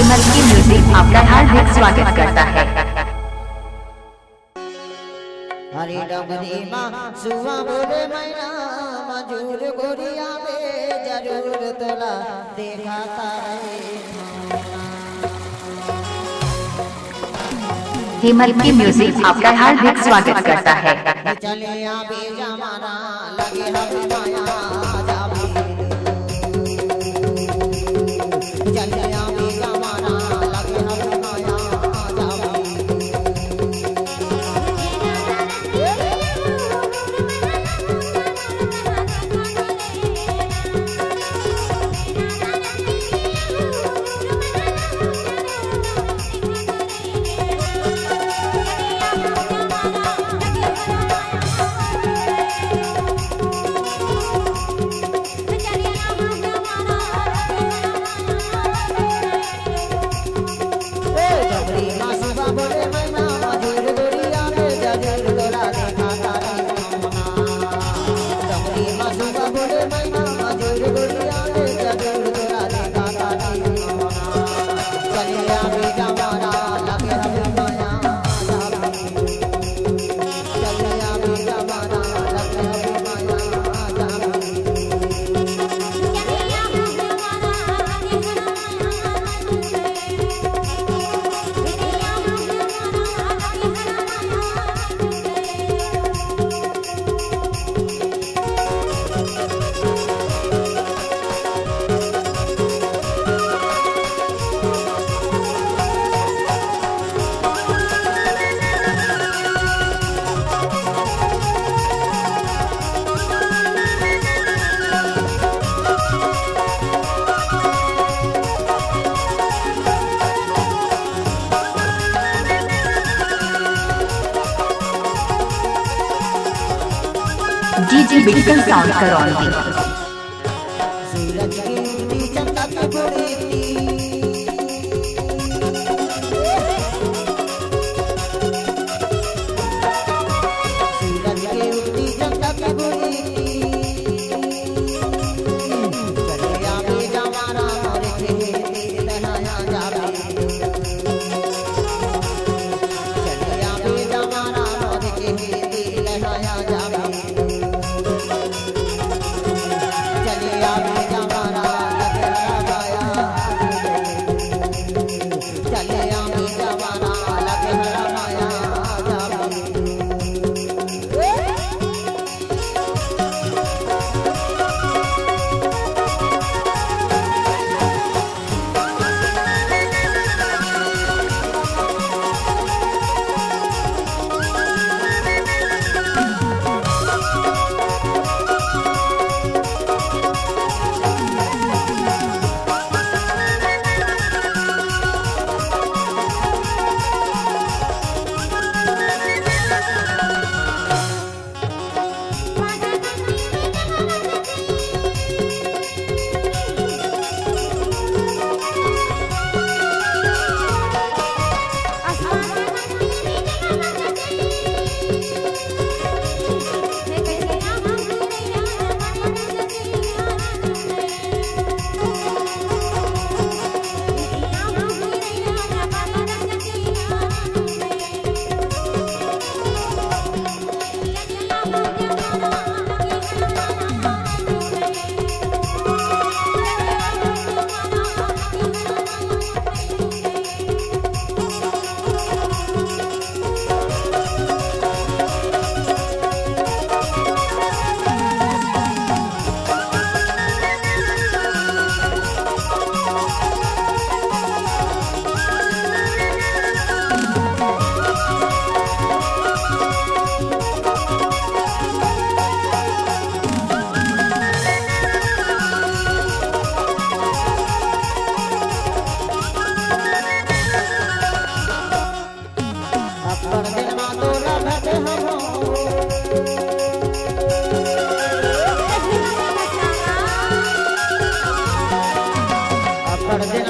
हिमल की म्यूजिक आपका हार्दिक स्वागत करता है। हरी डमरी माँ सुवा बोले मैना मजूर गोरिया में जरूर तोला देखा तारे। हिमल की म्यूजिक आपका हार्दिक स्वागत करता है। चले आवे जमाना लगे हमें माया जावे, चले आवे जमाना लगे हमें माया जावे। डीजे बिल्कुल साउंड करवाएंगे। सूरज की उगती चंदा की बुड़ती, सूरज की उगती चंदा की बुड़ती, चले आवे जमाना और खेत लहराया जावे, चले आवे जमाना और खेत लहराया जावे। दिन